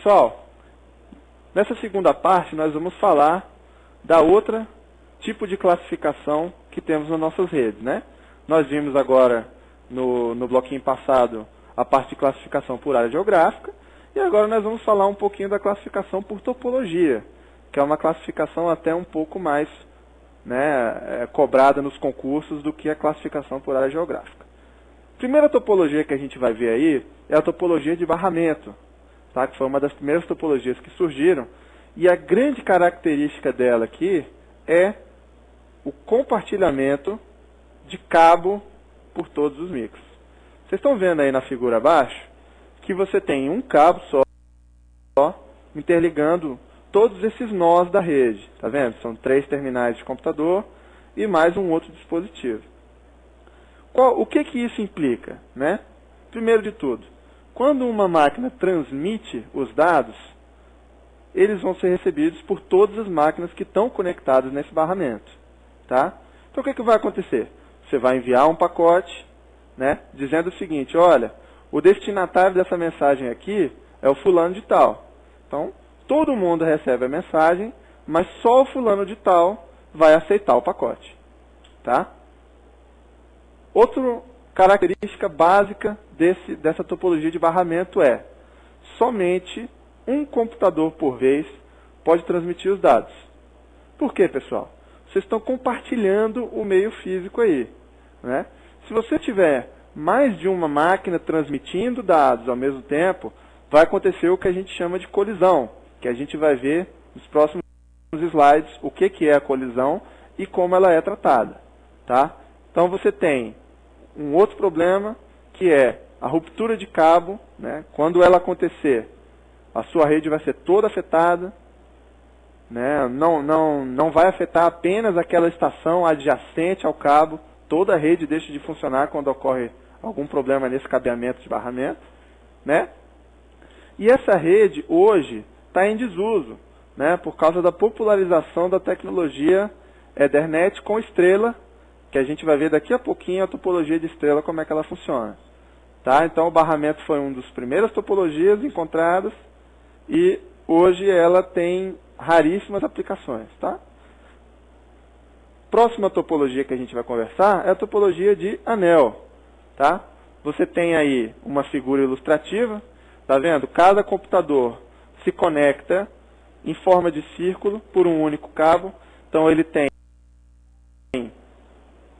Pessoal, nessa segunda parte nós vamos falar da outra tipo de classificação que temos nas nossas redes, né? Nós vimos agora no bloquinho passado a parte de classificação por área geográfica e agora nós vamos falar um pouquinho da classificação por topologia, que é uma classificação até um pouco mais cobrada nos concursos do que a classificação por área geográfica. A primeira topologia que a gente vai ver aí é a topologia de barramento, tá? Que foi uma das primeiras topologias que surgiram, e a grande característica dela aqui é o compartilhamento de cabo por todos os micros. Vocês estão vendo aí na figura abaixo que você tem um cabo só interligando todos esses nós da rede. Tá vendo? São 3 terminais de computador e mais um outro dispositivo. O que isso implica, né? Primeiro de tudo, quando uma máquina transmite os dados, eles vão ser recebidos por todas as máquinas que estão conectadas nesse barramento. Tá? Então o que vai acontecer? Você vai enviar um pacote, né, dizendo o seguinte: olha, o destinatário dessa mensagem aqui é o fulano de tal. Então, todo mundo recebe a mensagem, mas só o fulano de tal vai aceitar o pacote. Tá? Outra característica básica dessa topologia de barramento é: somente um computador por vez pode transmitir os dados. Por quê, pessoal? Vocês estão compartilhando o meio físico aí, né? Se você tiver mais de uma máquina transmitindo dados ao mesmo tempo, vai acontecer o que a gente chama de colisão, que a gente vai ver nos próximos slides o que é a colisão e como ela é tratada. Tá? Então você tem um outro problema, que é a ruptura de cabo, né? Quando ela acontecer, a sua rede vai ser toda afetada, né? Não vai afetar apenas aquela estação adjacente ao cabo, toda a rede deixa de funcionar quando ocorre algum problema nesse cabeamento de barramento, né? E essa rede hoje está em desuso, né? Por causa da popularização da tecnologia Ethernet com estrela, que a gente vai ver daqui a pouquinho a topologia de estrela, como é que ela funciona. Tá? Então o barramento foi uma das primeiras topologias encontradas e hoje ela tem raríssimas aplicações. Tá? Próxima topologia que a gente vai conversar é a topologia de anel. Tá? Você tem aí uma figura ilustrativa, tá vendo? Cada computador se conecta em forma de círculo por um único cabo. Então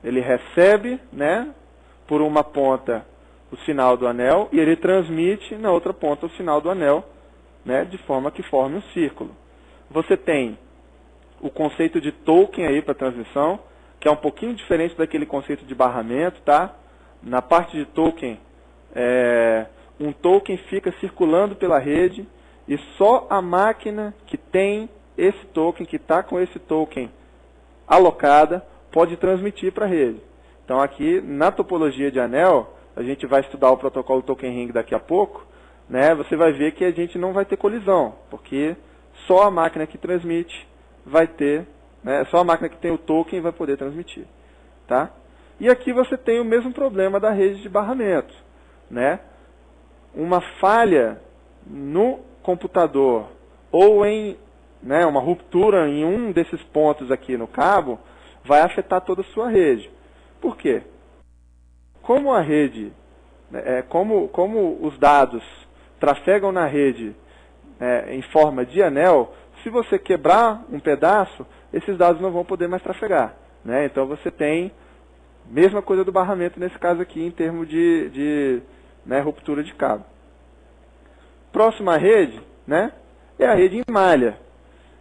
ele recebe, né, por uma ponta o sinal do anel e ele transmite na outra ponta o sinal do anel, né, de forma que forme um círculo. Você tem o conceito de token aí para transmissão, que é um pouquinho diferente daquele conceito de barramento, tá? Na parte de token, um token fica circulando pela rede e só a máquina que tem esse token, que está com esse token alocada, pode transmitir para a rede. Então aqui, na topologia de anel, a gente vai estudar o protocolo Token Ring daqui a pouco, né? Você vai ver que a gente não vai ter colisão, porque só a máquina que transmite vai ter, né? Só a máquina que tem o token vai poder transmitir. Tá? E aqui você tem o mesmo problema da rede de barramento, né? Uma falha no computador ou em, né, uma ruptura em um desses pontos aqui no cabo vai afetar toda a sua rede. Por quê? Como a rede, como os dados trafegam na rede em forma de anel, se você quebrar um pedaço, esses dados não vão poder mais trafegar. Né? Então você tem a mesma coisa do barramento nesse caso aqui, em termos de ruptura de cabo. Próxima rede, né, é a rede em malha,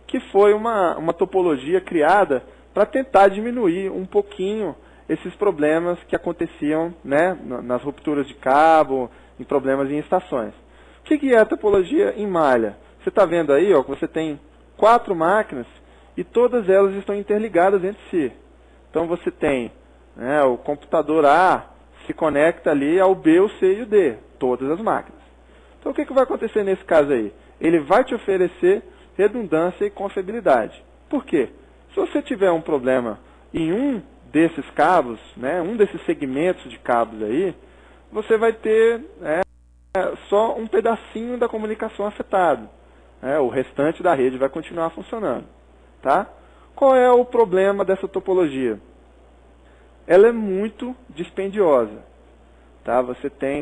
que foi uma topologia criada para tentar diminuir um pouquinho esses problemas que aconteciam, né, nas rupturas de cabo, em problemas em estações. O que é a topologia em malha? Você está vendo aí, ó, que você tem 4 máquinas e todas elas estão interligadas entre si. Então você tem, né, o computador A se conecta ali ao B, o C e o D, todas as máquinas. Então o que vai acontecer nesse caso aí? Ele vai te oferecer redundância e confiabilidade. Por quê? Se você tiver um problema em um desses cabos, né, um desses segmentos de cabos aí, você vai ter só um pedacinho da comunicação afetado. O restante da rede vai continuar funcionando. Tá? Qual é o problema dessa topologia? Ela é muito dispendiosa. Tá?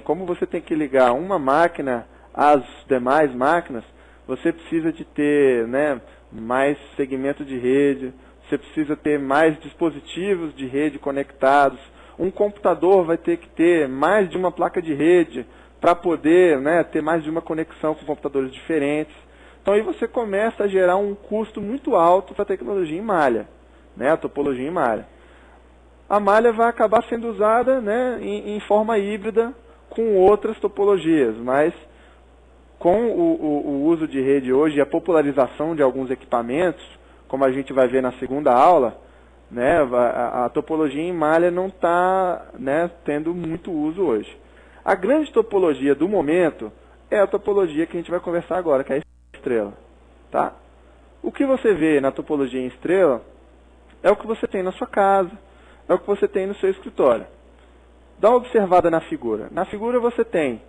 Como você tem que ligar uma máquina às demais máquinas, você precisa de ter, né, mais segmento de rede, você precisa ter mais dispositivos de rede conectados. Um computador vai ter que ter mais de uma placa de rede para poder, né, ter mais de uma conexão com computadores diferentes. Então aí você começa a gerar um custo muito alto para a tecnologia em malha, né, a topologia em malha. A malha vai acabar sendo usada, né, em forma híbrida com outras topologias, mas com o uso de rede hoje e a popularização de alguns equipamentos, como a gente vai ver na segunda aula, né, a topologia em malha não está, né, tendo muito uso hoje. A grande topologia do momento é a topologia que a gente vai conversar agora, que é a estrela. Tá? O que você vê na topologia em estrela é o que você tem na sua casa, é o que você tem no seu escritório. Dá uma observada na figura. Na figura você tem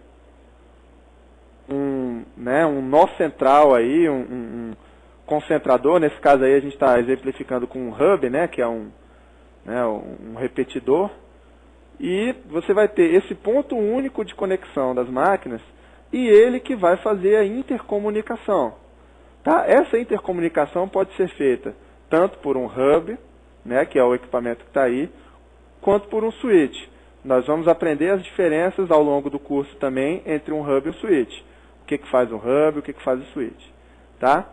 um nó central aí, um concentrador. Nesse caso aí a gente está exemplificando com um hub, né, que é um repetidor. E você vai ter esse ponto único de conexão das máquinas e ele que vai fazer a intercomunicação. Tá? Essa intercomunicação pode ser feita tanto por um hub, né, que é o equipamento que está aí, quanto por um switch. Nós vamos aprender as diferenças ao longo do curso também entre um hub e um switch. O que faz um hub, o que faz o switch. Tá?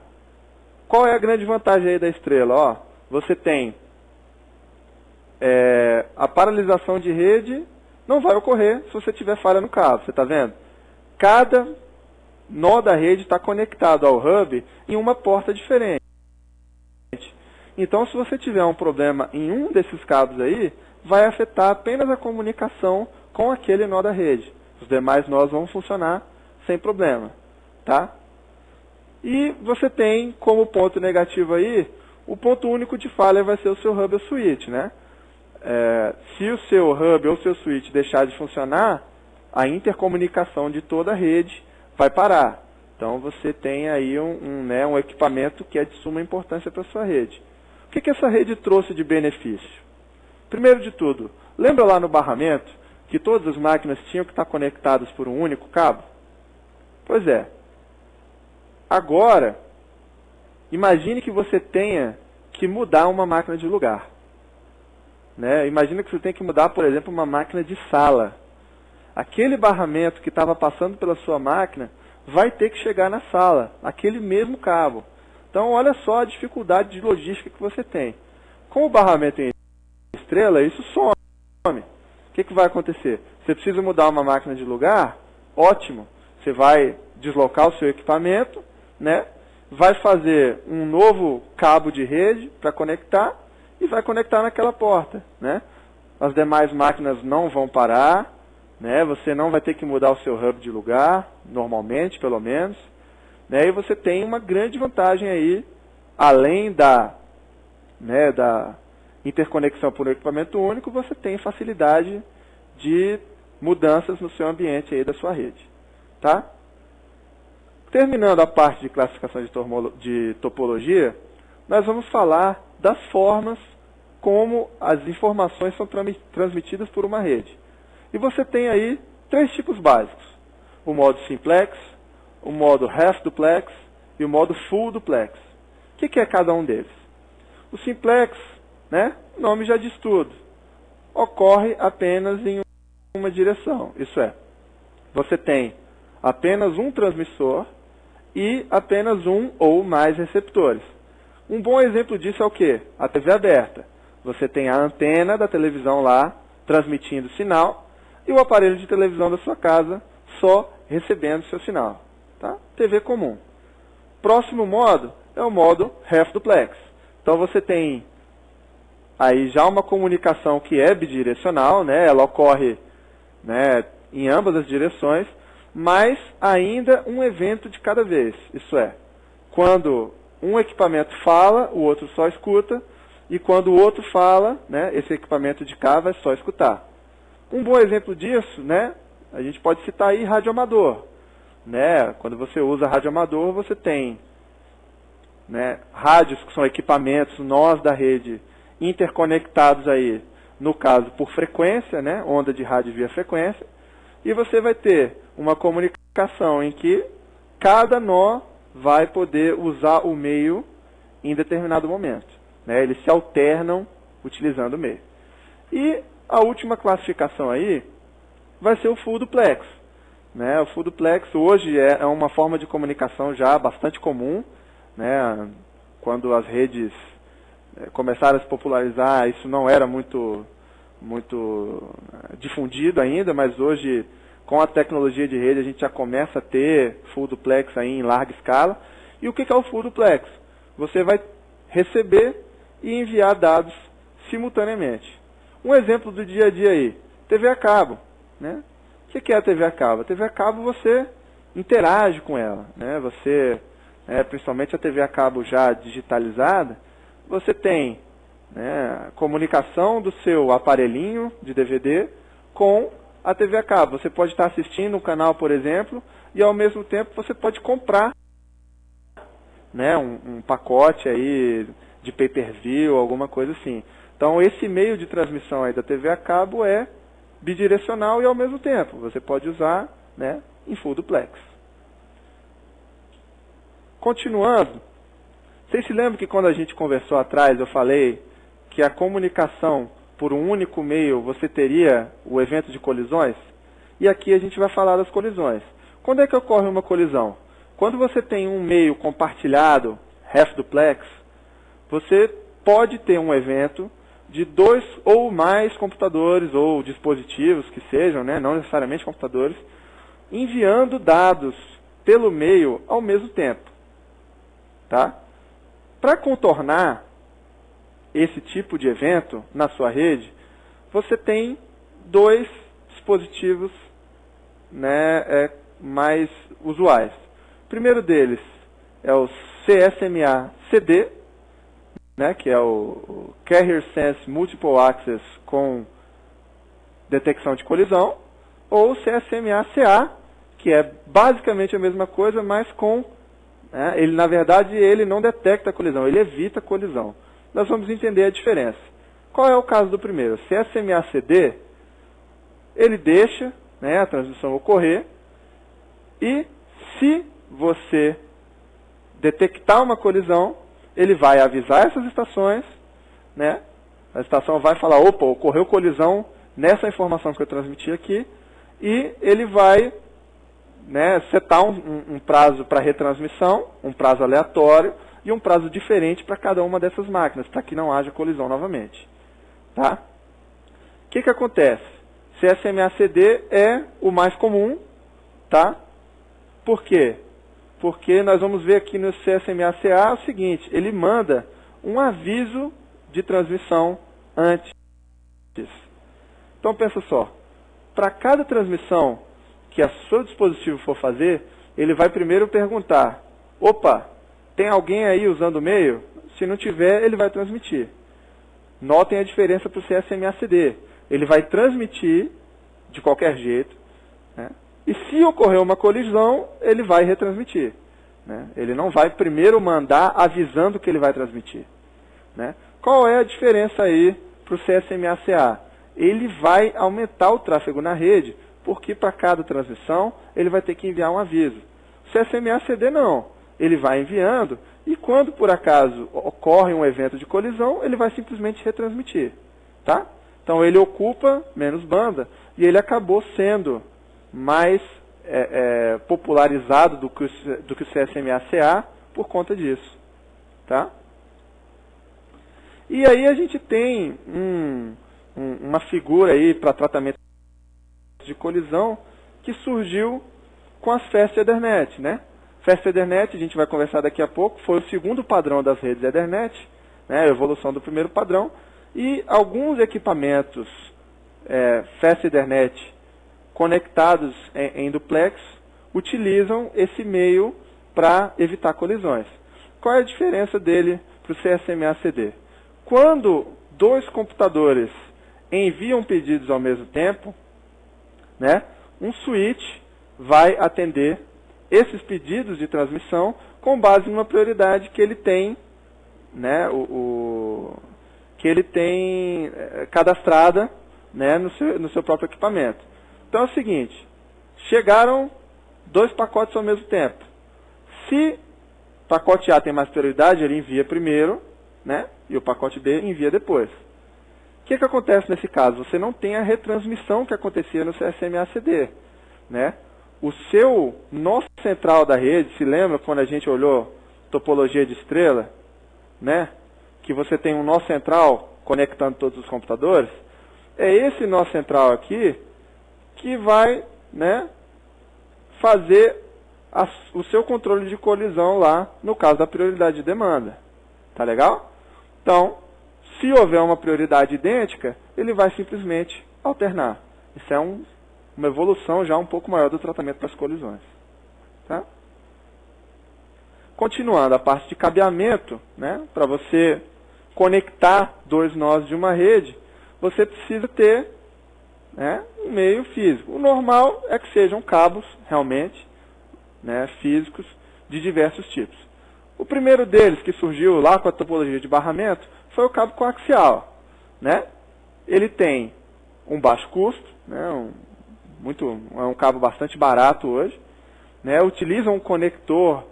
Qual é a grande vantagem aí da estrela? Ó, você tem a paralisação de rede não vai ocorrer se você tiver falha no cabo. Você está vendo? Cada nó da rede está conectado ao hub em uma porta diferente. Então, se você tiver um problema em um desses cabos aí, vai afetar apenas a comunicação com aquele nó da rede. Os demais nós vão funcionar sem problema. Tá? E você tem como ponto negativo aí, o ponto único de falha vai ser o seu hub ou switch, né? Se o seu hub ou o seu switch deixar de funcionar, a intercomunicação de toda a rede vai parar. Então você tem aí um equipamento que é de suma importância para a sua rede. O que essa rede trouxe de benefício? Primeiro de tudo, lembra lá no barramento que todas as máquinas tinham que estar conectadas por um único cabo? Pois é. Agora, imagine que você tenha que mudar uma máquina de lugar. Né? Imagina que você tem que mudar, por exemplo, uma máquina de sala. Aquele barramento que estava passando pela sua máquina vai ter que chegar na sala, aquele mesmo cabo. Então, olha só a dificuldade de logística que você tem. Com o barramento em estrela, isso some. O que vai acontecer? Você precisa mudar uma máquina de lugar? Ótimo. Você vai deslocar o seu equipamento, né? Vai fazer um novo cabo de rede para conectar e vai conectar naquela porta, né? As demais máquinas não vão parar, né? Você não vai ter que mudar o seu hub de lugar, normalmente, pelo menos. Né? E você tem uma grande vantagem aí, além da interconexão por um equipamento único, você tem facilidade de mudanças no seu ambiente aí da sua rede. Tá? Terminando a parte de classificação de topologia, nós vamos falar das formas como as informações são transmitidas por uma rede. E você tem aí 3 tipos básicos. O modo simplex, o modo half duplex e o modo full duplex. O que é cada um deles? O simplex, né, o nome já diz tudo, ocorre apenas em uma direção. Isso é, você tem apenas um transmissor e apenas um ou mais receptores. Um bom exemplo disso é o quê? A TV aberta. Você tem a antena da televisão lá, transmitindo sinal, e o aparelho de televisão da sua casa só recebendo seu sinal. Tá? TV comum. Próximo modo é o modo half duplex. Então você tem aí já uma comunicação que é bidirecional, né? Ela ocorre, né, em ambas as direções, mas ainda um evento de cada vez. Isso é, quando um equipamento fala, o outro só escuta, e quando o outro fala, né, esse equipamento de cá vai só escutar. Um bom exemplo disso, né, A gente pode citar aí radioamador. Né? Quando você usa radioamador, você tem, né, rádios que são equipamentos, nós da rede, interconectados aí, no caso por frequência, né, onda de rádio via frequência, e você vai ter uma comunicação em que cada nó vai poder usar o meio em determinado momento. Né? Eles se alternam utilizando o meio. E a última classificação aí vai ser o full duplex. Né? O full duplex hoje é uma forma de comunicação já bastante comum. Né? Quando as redes começaram a se popularizar, isso não era muito difundido ainda, mas hoje, com a tecnologia de rede, a gente já começa a ter full duplex aí em larga escala. E o que é o full duplex? Você vai receber e enviar dados simultaneamente. Um exemplo do dia a dia aí, TV a cabo. Né? O que é a TV a cabo? A TV a cabo você interage com ela. Né? Você, principalmente a TV a cabo já digitalizada, você tem, né, comunicação do seu aparelhinho de DVD com a TV a cabo. Você pode estar assistindo um canal, por exemplo, e ao mesmo tempo você pode comprar, né, um pacote aí de pay-per-view, alguma coisa assim. Então esse meio de transmissão aí da TV a cabo é bidirecional e ao mesmo tempo você pode usar, né, em full duplex. Continuando, vocês se lembram que quando a gente conversou atrás eu falei que a comunicação por um único meio você teria o evento de colisões? E aqui a gente vai falar das colisões. Quando é que ocorre uma colisão? Quando você tem um meio compartilhado, half duplex, você pode ter um evento de 2 ou mais computadores ou dispositivos que sejam, né, não necessariamente computadores, enviando dados pelo meio ao mesmo tempo. Tá? Para contornar esse tipo de evento na sua rede, você tem 2 dispositivos, né, mais usuais. O primeiro deles é o CSMA-CD, né, que é o Carrier Sense Multiple Access com detecção de colisão, ou o CSMA-CA, que é basicamente a mesma coisa, mas com... ele, na verdade, ele não detecta a colisão, ele evita a colisão. Nós vamos entender a diferença. Qual é o caso do primeiro? O CSMA-CD, ele deixa, né, a transmissão ocorrer, e se você detectar uma colisão, ele vai avisar essas estações, né? A estação vai falar, opa, ocorreu colisão nessa informação que eu transmiti aqui, e ele vai, né, setar um prazo para retransmissão, um prazo aleatório, e um prazo diferente para cada uma dessas máquinas, para que não haja colisão novamente. Tá? O que acontece? CSMA-CD é o mais comum, tá? Por quê? Porque nós vamos ver aqui no CSMA-CA o seguinte, ele manda um aviso de transmissão antes. Então pensa só, para cada transmissão que o seu dispositivo for fazer, ele vai primeiro perguntar, opa, tem alguém aí usando o meio? Se não tiver, ele vai transmitir. Notem a diferença para o CSMA-CD. Ele vai transmitir de qualquer jeito, né? E se ocorrer uma colisão, ele vai retransmitir. Né? Ele não vai primeiro mandar avisando que ele vai transmitir. Né? Qual é a diferença aí para o CSMA-CA? Ele vai aumentar o tráfego na rede, porque para cada transmissão ele vai ter que enviar um aviso. O CSMA-CD não. Ele vai enviando e quando por acaso ocorre um evento de colisão, ele vai simplesmente retransmitir. Tá? Então ele ocupa menos banda e ele acabou sendo mais popularizado do que o CSMA-CA por conta disso. Tá? E aí a gente tem uma figura aí para tratamento de colisão que surgiu com as Fast Ethernet, né? Fast Ethernet, a gente vai conversar daqui a pouco, foi o segundo padrão das redes Ethernet, né, a evolução do primeiro padrão, e alguns equipamentos Fast Ethernet conectados em duplex utilizam esse meio para evitar colisões. Qual é a diferença dele para o CSMA-CD? Quando 2 computadores enviam pedidos ao mesmo tempo, né, um switch vai atender esses pedidos de transmissão com base numa prioridade que ele tem, né, que ele tem cadastrada, né, no seu próprio equipamento. Então é o seguinte, chegaram 2 pacotes ao mesmo tempo. Se o pacote A tem mais prioridade, ele envia primeiro, né, e o pacote B envia depois. O que acontece nesse caso? Você não tem a retransmissão que acontecia no CSMA/CD, né? O seu nó central da rede, se lembra quando a gente olhou topologia de estrela, né? Que você tem um nó central conectando todos os computadores? É esse nó central aqui que vai, né, fazer o seu controle de colisão lá no caso da prioridade de demanda. Tá legal? Então, se houver uma prioridade idêntica, ele vai simplesmente alternar. Isso é uma evolução já um pouco maior do tratamento para as colisões. Tá? Continuando, a parte de cabeamento, né, para você conectar 2 nós de uma rede, você precisa ter, né, um meio físico. O normal é que sejam cabos, realmente, né, físicos, de diversos tipos. O primeiro deles, que surgiu lá com a topologia de barramento, foi o cabo coaxial. Né? Ele tem um baixo custo, né, é um cabo bastante barato hoje. Né? Utiliza um conector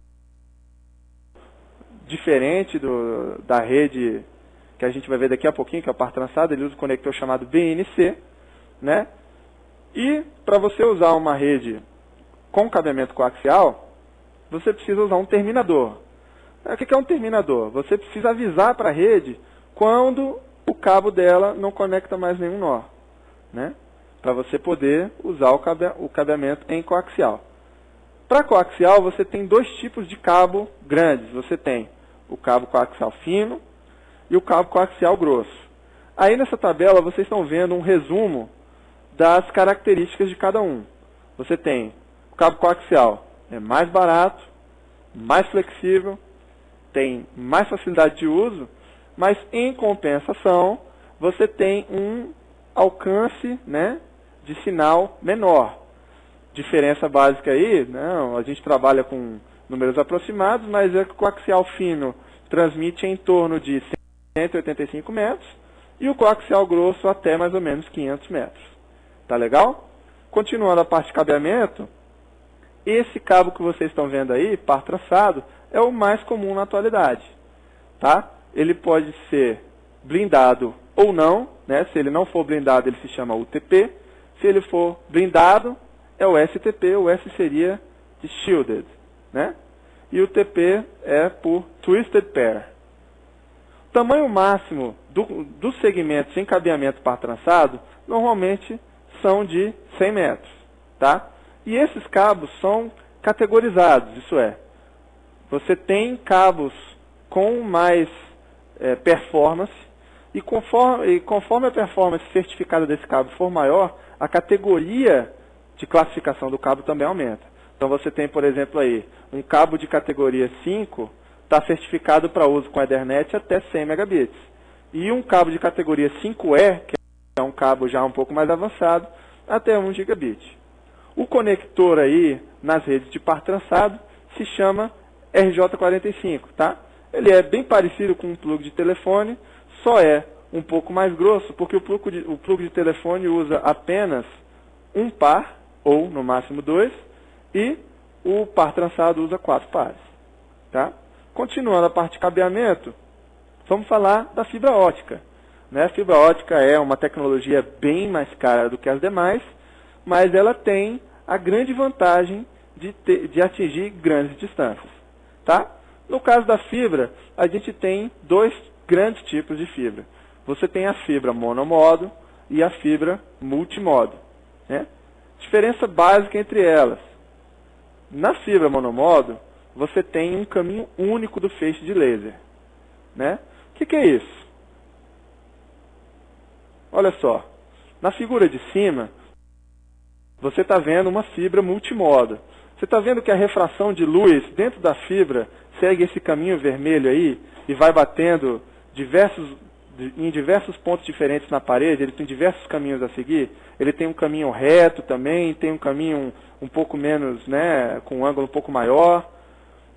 diferente da rede que a gente vai ver daqui a pouquinho, que é o par trançado. Ele usa um conector chamado BNC. Né? E para você usar uma rede com cabeamento coaxial, você precisa usar um terminador. O que é um terminador? Você precisa avisar para a rede quando o cabo dela não conecta mais nenhum nó, né? Para você poder usar o cabeamento em coaxial. Para coaxial, você tem 2 tipos de cabo grandes. Você tem o cabo coaxial fino e o cabo coaxial grosso. Aí nessa tabela vocês estão vendo um resumo das características de cada um. Você tem o cabo coaxial, é mais barato, mais flexível, tem mais facilidade de uso, mas em compensação você tem um alcance, né, de sinal menor. Diferença básica aí, a gente trabalha com números aproximados, mas é que o coaxial fino transmite em torno de 185 metros e o coaxial grosso até mais ou menos 500 metros. Tá legal? Continuando a parte de cabeamento, esse cabo que vocês estão vendo aí, par traçado, é o mais comum na atualidade. Tá? Ele pode ser blindado ou não, né? Se ele não for blindado, ele se chama UTP. Se ele for blindado, é o STP. O S seria de shielded, né? E o TP é por twisted pair. O tamanho máximo dos segmentos em cabeamento par trançado normalmente são de 100 metros, tá? E esses cabos são categorizados, isso é, você tem cabos com mais performance, e conforme a performance certificada desse cabo for maior, a categoria de classificação do cabo também aumenta. Então você tem, por exemplo, aí, um cabo de categoria 5, está certificado para uso com Ethernet até 100 megabits. E um cabo de categoria 5E, que é um cabo já um pouco mais avançado, até 1 gigabit. O conector aí, nas redes de par trançado, se chama RJ45, tá? Ele é bem parecido com um plug de telefone, só é um pouco mais grosso, porque o plug de telefone usa apenas um par, ou no máximo 2, e o par trançado usa 4 pares. Tá? Continuando a parte de cabeamento, vamos falar da fibra ótica. Né? A fibra ótica é uma tecnologia bem mais cara do que as demais, mas ela tem a grande vantagem de atingir grandes distâncias. Tá? No caso da fibra, a gente tem 2 grandes tipos de fibra. Você tem a fibra monomodo e a fibra multimodo. Né? Diferença básica entre elas. Na fibra monomodo, você tem um caminho único do feixe de laser. Né? O que é isso? Olha só. Na figura de cima, você está vendo uma fibra multimodo. Você está vendo que a refração de luz dentro da fibra segue esse caminho vermelho aí e vai batendo em diversos pontos diferentes na parede, ele tem diversos caminhos a seguir. Ele tem um caminho reto também, tem um caminho um pouco menos, né, com um ângulo um pouco maior.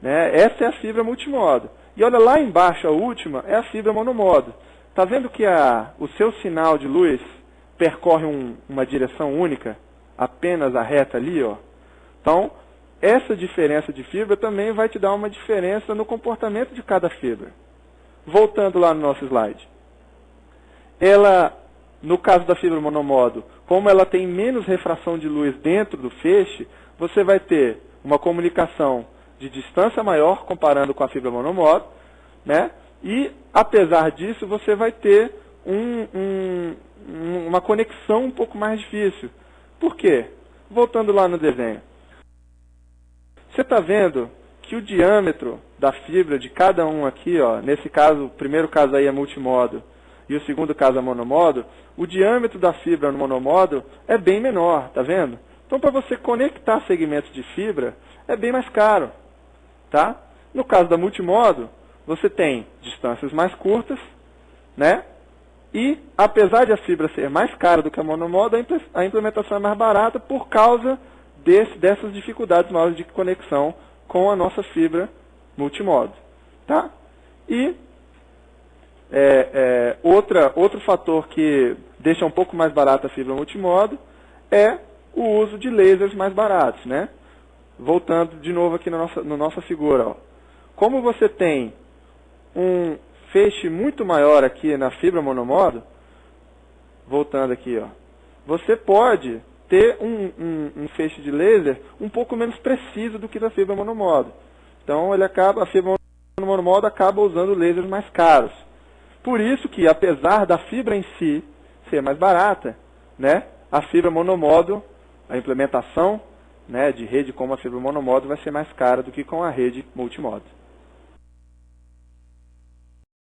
Né? Essa é a fibra multimodo. E olha lá embaixo, a última, é a fibra monomodo. Está vendo que o seu sinal de luz percorre uma direção única? Apenas a reta ali, ó. Então, essa diferença de fibra também vai te dar uma diferença no comportamento de cada fibra. Voltando lá no nosso slide. Ela, no caso da fibra monomodo, como ela tem menos refração de luz dentro do feixe, você vai ter uma comunicação de distância maior comparando com a fibra monomodo, né? E, apesar disso, você vai ter uma conexão um pouco mais difícil. Por quê? Voltando lá no desenho. Você está vendo que o diâmetro da fibra de cada um aqui, ó, nesse caso, o primeiro caso aí é multimodo e o segundo caso é monomodo, o diâmetro da fibra no monomodo é bem menor, tá vendo? Então, para você conectar segmentos de fibra, é bem mais caro, tá? No caso da multimodo, você tem distâncias mais curtas, né? E, apesar de a fibra ser mais cara do que a monomodo, a implementação é mais barata por causa dessas dificuldades maiores de conexão com a nossa fibra multimodo, tá? E outro fator que deixa um pouco mais barata a fibra multimodo é o uso de lasers mais baratos, né? Voltando de novo aqui na nossa figura, ó. Como você tem um feixe muito maior aqui na fibra monomodo, voltando aqui, ó, você pode ter um feixe de laser um pouco menos preciso do que da fibra monomodo. Então a fibra monomodo acaba usando lasers mais caros. Por isso que, apesar da fibra em si ser mais barata, né, a fibra monomodo, a implementação, né, de rede como a fibra monomodo vai ser mais cara do que com a rede multimodo.